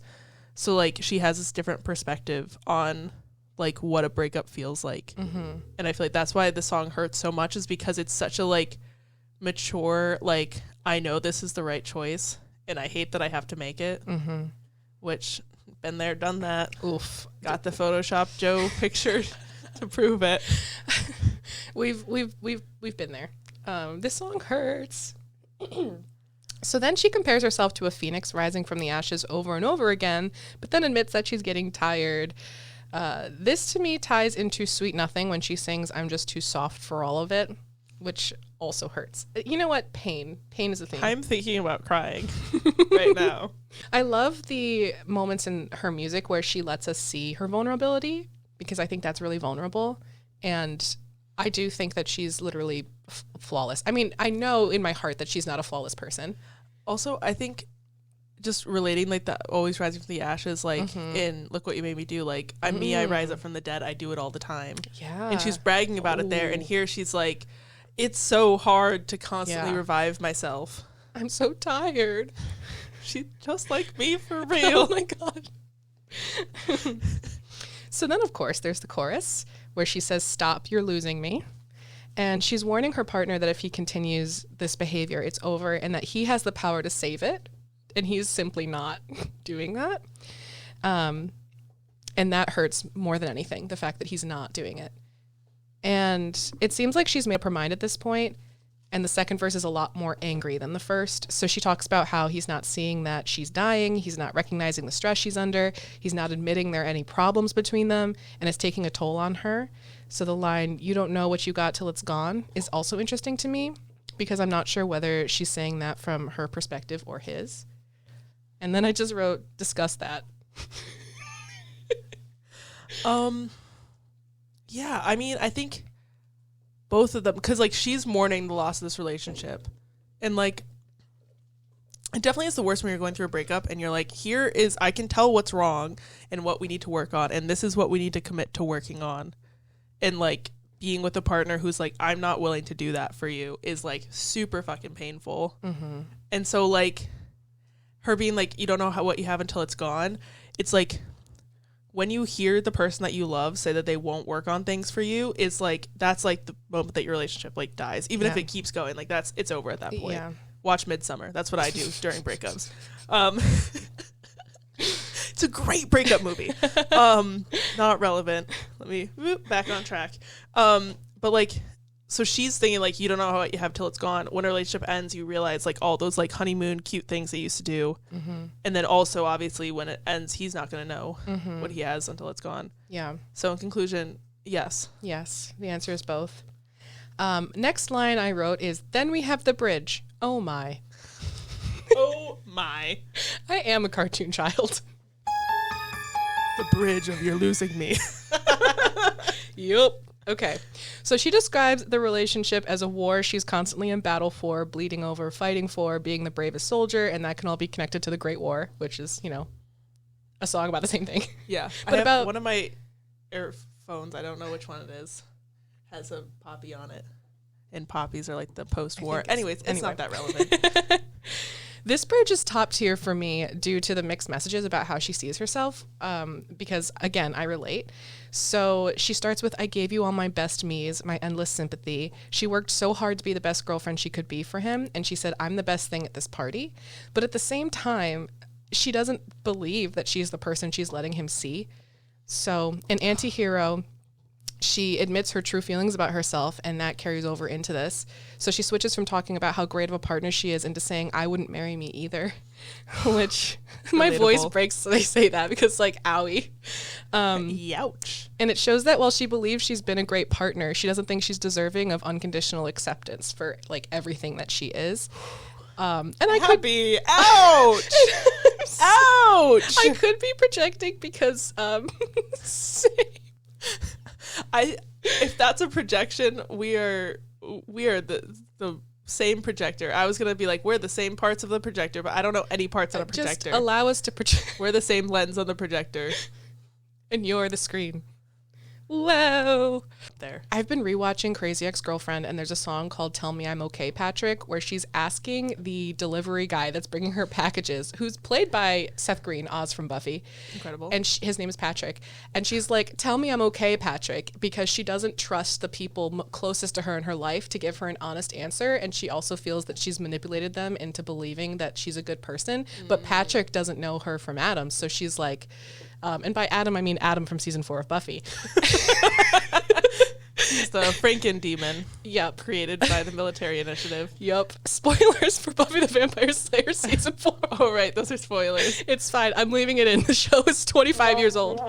So like she has this different perspective on like what a breakup feels like. And I feel like that's why the song hurts so much, is because it's such a like mature, like, I know this is the right choice and I hate that I have to make it. Which, been there, done that. Oof. Got the Photoshop Joe picture to prove it. We've been there. This song hurts. So then she compares herself to a phoenix rising from the ashes over and over again, but then admits that she's getting tired. This to me ties into Sweet Nothing when she sings "I'm just too soft for all of it," which also hurts. You know what? Pain is a thing. I'm thinking about crying right now. I love the moments in her music where she lets us see her vulnerability, because I think that's really vulnerable. And I do think that she's literally flawless. I mean, I know in my heart that she's not a flawless person. Also, I think just relating like that always rising from the ashes, like in Look What You Made Me Do, like I'm me, I rise up from the dead, I do it all the time. Yeah. And she's bragging about it there. And here she's like, it's so hard to constantly revive myself. I'm so tired. She's just like me for real. Oh my God. So then, of course, there's the chorus where she says, "Stop, you're losing me." And she's warning her partner that if he continues this behavior, it's over, and that he has the power to save it. And he's simply not doing that. And that hurts more than anything, the fact that he's not doing it. And it seems like she's made up her mind at this point. And the second verse is a lot more angry than the first. So she talks about how he's not seeing that she's dying. He's not recognizing the stress she's under. He's not admitting there are any problems between them. And it's taking a toll on her. So the line, "You don't know what you got till it's gone," is also interesting to me, because I'm not sure whether she's saying that from her perspective or his. And then I just wrote, "Discuss that." Yeah, I mean, I think both of them, because like she's mourning the loss of this relationship, and like it definitely is the worst when you're going through a breakup and you're like, here is, I can tell what's wrong and what we need to work on, and this is what we need to commit to working on. And like being with a partner who's like, I'm not willing to do that for you, is like super fucking painful. And so like her being like, you don't know what you have until it's gone, it's like when you hear the person that you love say that they won't work on things for you, it's like, that's like the moment that your relationship like dies. Even if it keeps going, like it's over at that point. Yeah. Watch Midsummer. That's what I do during breakups. It's a great breakup movie. Not relevant. Let me back on track. But like, so she's thinking like, you don't know what you have till it's gone. When a relationship ends, you realize like all those like honeymoon cute things they used to do. And then also obviously when it ends, he's not going to know what he has until it's gone. Yeah. So in conclusion, yes. Yes. The answer is both. Next line I wrote is, "Then we have the bridge. Oh my." Oh my. I am a cartoon child. The bridge of "you're losing me." Yup. Okay. So she describes the relationship as a war she's constantly in battle for, bleeding over, fighting for, being the bravest soldier, and that can all be connected to the Great War, which is, you know, a song about the same thing. Yeah. But about one of my earphones, I don't know which one it is, has a poppy on it. And poppies are like the post-war. Anyways, it's not that relevant. This bridge is top tier for me due to the mixed messages about how she sees herself, because, again, I relate. So she starts with, "I gave you all my best me's, my endless sympathy. She worked so hard to be the best girlfriend she could be for him, and she said, I'm the best thing at this party." But at the same time, she doesn't believe that she's the person she's letting him see. So in Anti-Hero, she admits her true feelings about herself, and that carries over into this. So she switches from talking about how great of a partner she is into saying, "I wouldn't marry me either," which my voice breaks when they say that, because like, owie. Youch. And it shows that while she believes she's been a great partner, she doesn't think she's deserving of unconditional acceptance for like everything that she is. And I could be ouch. Ouch. I could be projecting because if that's a projection, we are the same projector. I was gonna be like, we're the same parts of the projector, but I don't know any parts on a projector. Just allow us to project. We're the same lens on the projector. And you're the screen. Whoa. There. I've been rewatching Crazy Ex-Girlfriend, and there's a song called Tell Me I'm Okay, Patrick, where she's asking the delivery guy that's bringing her packages, who's played by Seth Green, Oz from Buffy. Incredible. And his name is Patrick. And she's like, tell me I'm okay, Patrick, because she doesn't trust the people closest to her in her life to give her an honest answer. And she also feels that she's manipulated them into believing that she's a good person. But Patrick doesn't know her from Adam. So she's like, and by Adam, I mean Adam from season 4 of Buffy. He's the Franken demon. Yep. Created by the military initiative. Yep. Spoilers for Buffy the Vampire Slayer season 4. Oh, right. Those are spoilers. It's fine. I'm leaving it in. The show is 25 years old.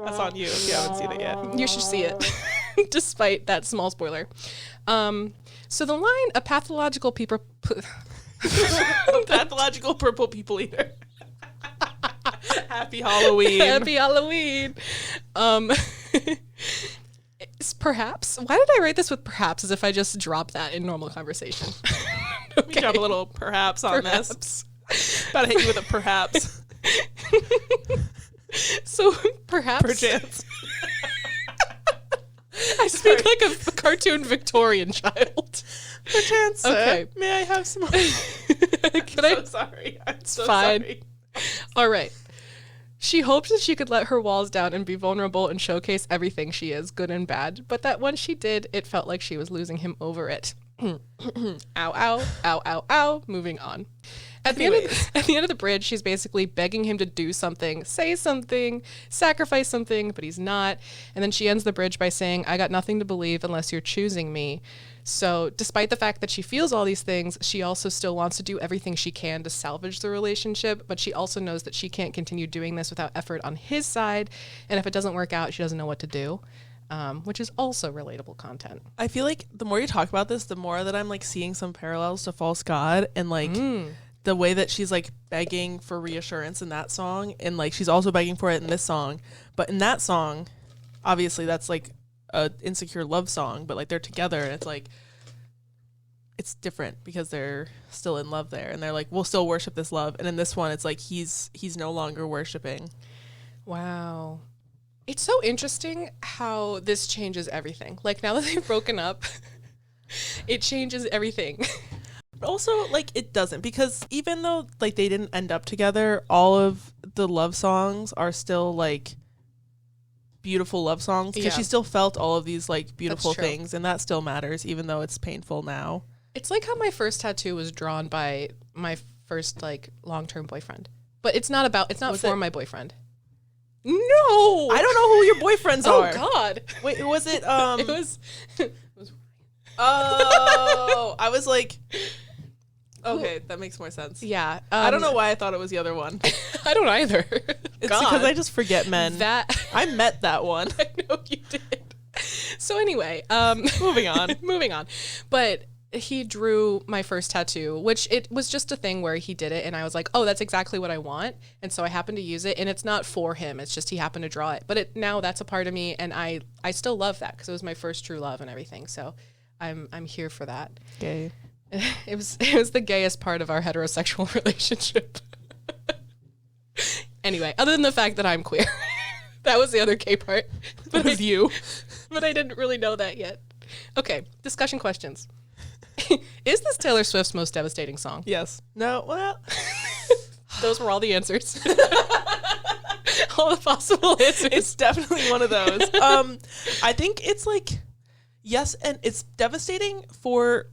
That's on you if you haven't seen it yet. You should see it, despite that small spoiler. So the line, a pathological people... Pathological purple people eater. Happy Halloween. Happy Halloween. Perhaps. Why did I write this with perhaps as if I just dropped that in normal conversation? Okay. We drop a little perhaps on this. About to hit you with a perhaps. So perhaps. Perchance. I speak like a cartoon Victorian child. Perchance. Okay. May I have some? I'm sorry. I'm so fine. sorry. All right. She hoped that she could let her walls down and be vulnerable and showcase everything she is, good and bad, but that when she did, it felt like she was losing him over it. Ow, ow, ow, ow, ow. Moving on. At the end of the bridge, she's basically begging him to do something, say something, sacrifice something, but he's not. And then she ends the bridge by saying, I got nothing to believe unless you're choosing me. So despite the fact that she feels all these things, she also still wants to do everything she can to salvage the relationship, but she also knows that she can't continue doing this without effort on his side. And if it doesn't work out, she doesn't know what to do, which is also relatable content. I feel like the more you talk about this, the more that I'm like seeing some parallels to False God and like the way that she's like begging for reassurance in that song. And like she's also begging for it in this song. But in that song, obviously that's like a insecure love song, but like they're together and it's like it's different because they're still in love there and they're like, we'll still worship this love. And in this one it's like he's no longer worshiping. Wow. It's so interesting how this changes everything. Like now that they've broken up, it changes everything. Also, like, it doesn't, because even though like they didn't end up together, all of the love songs are still like beautiful love songs because she still felt all of these like beautiful things, and that still matters even though it's painful now. It's like how my first tattoo was drawn by my first like long-term boyfriend, but it's not for my boyfriend. No, I don't know who your boyfriends are. Oh God, wait, was it it was oh, I was like, okay, that makes more sense. Yeah, I don't know why I thought it was the other one. I don't either. It's because I just forget men. I met that one. I know you did. So anyway, moving on. Moving on. But he drew my first tattoo, which it was just a thing where he did it and I was like, oh, that's exactly what I want. And so I happened to use it, and it's not for him. It's just he happened to draw it. But now that's a part of me, and I still love that because it was my first true love and everything. So I'm here for that. Gay. It was the gayest part of our heterosexual relationship. Anyway, other than the fact that I'm queer. That was the other gay part. But with you. But I didn't really know that yet. Okay, discussion questions. Is this Taylor Swift's most devastating song? Yes. No, well. Those were all the answers. All the possible answers. It's definitely one of those. I think it's like, yes, and it's devastating for,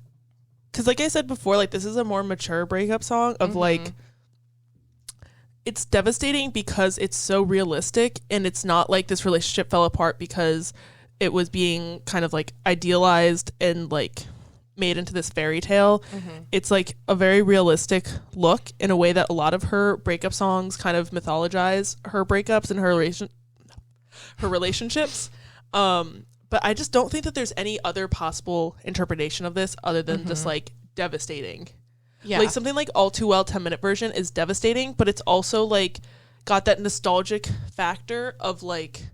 because like I said before, like this is a more mature breakup song of like, it's devastating because it's so realistic, and it's not like this relationship fell apart because it was being kind of like idealized and like made into this fairy tale. It's like a very realistic look in a way that a lot of her breakup songs kind of mythologize her breakups and her relationships. But I just don't think that there's any other possible interpretation of this other than just like devastating. Yeah. Like something like All Too Well 10-minute version is devastating, but it's also like got that nostalgic factor of like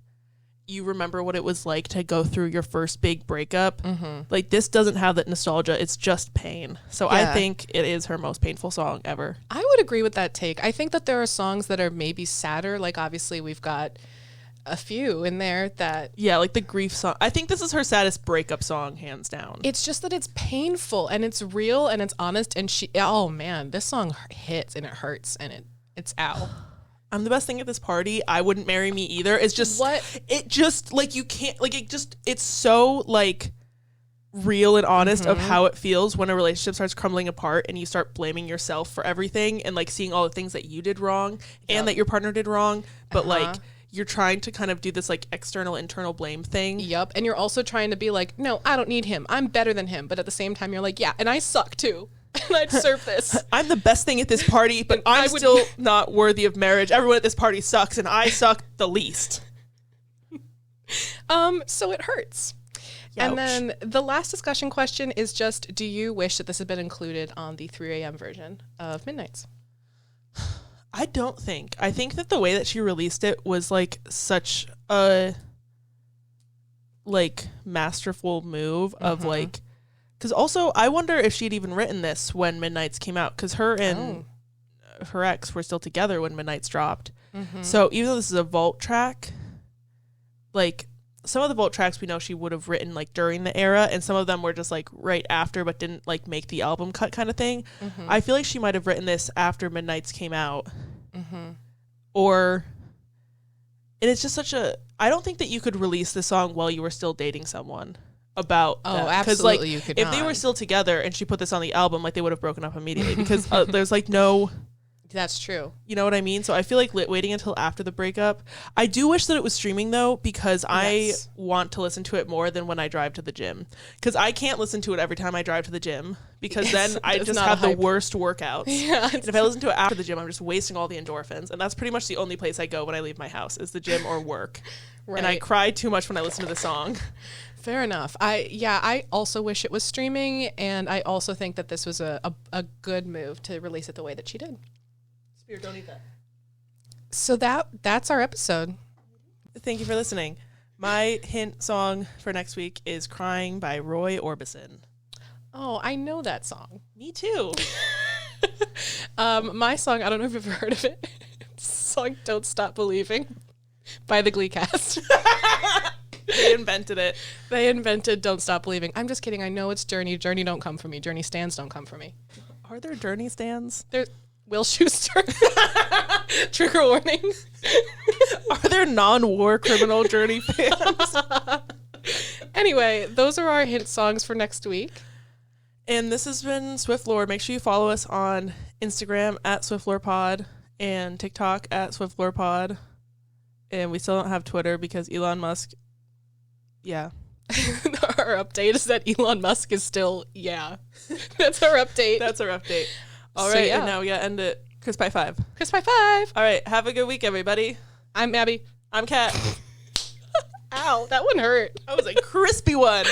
you remember what it was like to go through your first big breakup. Like this doesn't have that nostalgia, it's just pain. So I think it is her most painful song ever. I would agree with that take. I think that there are songs that are maybe sadder. Like obviously we've got a few in there that like the grief song. I think this is her saddest breakup song, hands down. it's just that it's painful and it's real and it's honest, and oh man, this song hits and it hurts and it's ow. I'm the best thing at this party. I wouldn't marry me either. It's just it just like you can't like it's so like real and honest of how it feels when a relationship starts crumbling apart and you start blaming yourself for everything and like seeing all the things that you did wrong and that your partner did wrong, but like you're trying to kind of do this like external internal blame thing. Yep. And you're also trying to be like, no, I don't need him, I'm better than him, but at the same time you're like, yeah, and I suck too. And I deserve this. I'm the best thing at this party, but I'm still not worthy of marriage. Everyone at this party sucks, and I suck the least. So it hurts. Youch. And then the last discussion question is just, do you wish that this had been included on the 3 a.m. version of Midnights? I don't think. I think that the way that she released it was like such a like masterful move of like, because also I wonder if she'd even written this when Midnights came out, because her and her ex were still together when Midnights dropped. So even though this is a vault track, like some of the vault tracks we know she would have written like during the era, and some of them were just like right after but didn't like make the album cut kind of thing. I feel like she might have written this after Midnights came out. Or and it's just such a, I don't think that you could release this song while you were still dating someone about absolutely, like, you could if not. they were still together and she put this on the album, like they would have broken up immediately because there's like no, that's true, you know what I mean? So I feel like waiting until after the breakup. I do wish that it was streaming though, because I want to listen to it more than when I drive to the gym, because I can't listen to it every time I drive to the gym, because then I just have the worst workouts. And if I listen to it after the gym, I'm just wasting all the endorphins, and that's pretty much the only place I go when I leave my house is the gym or work. And I cry too much when I listen to the song. Fair enough. I also wish it was streaming, and I also think that this was a good move to release it the way that she did. Spear, don't eat that. So that's our episode. Thank you for listening. My hint song for next week is Crying by Roy Orbison. Oh, I know that song. Me too. My song, I don't know if you've ever heard of it. It's the song Don't Stop Believing by the Glee cast. They invented it. They invented Don't Stop Believing. I'm just kidding. I know it's Journey. Journey don't come for me. Journey stands don't come for me. Are there Journey stands? There's Will Schuster. Trigger warning. Are there non-war criminal Journey fans? Anyway, those are our hint songs for next week. And this has been Swift Lore. Make sure you follow us on Instagram at SwiftLorePod and TikTok at SwiftLorePod. And we still don't have Twitter because Elon Musk, Our update is that Elon Musk is still, That's our update. That's our update. All So, right, yeah. and now we gotta end it. Chris by 5. Chris by 5. All right, have a good week, everybody. I'm Abby. I'm Kat. Ow, that one hurt. That was a crispy one.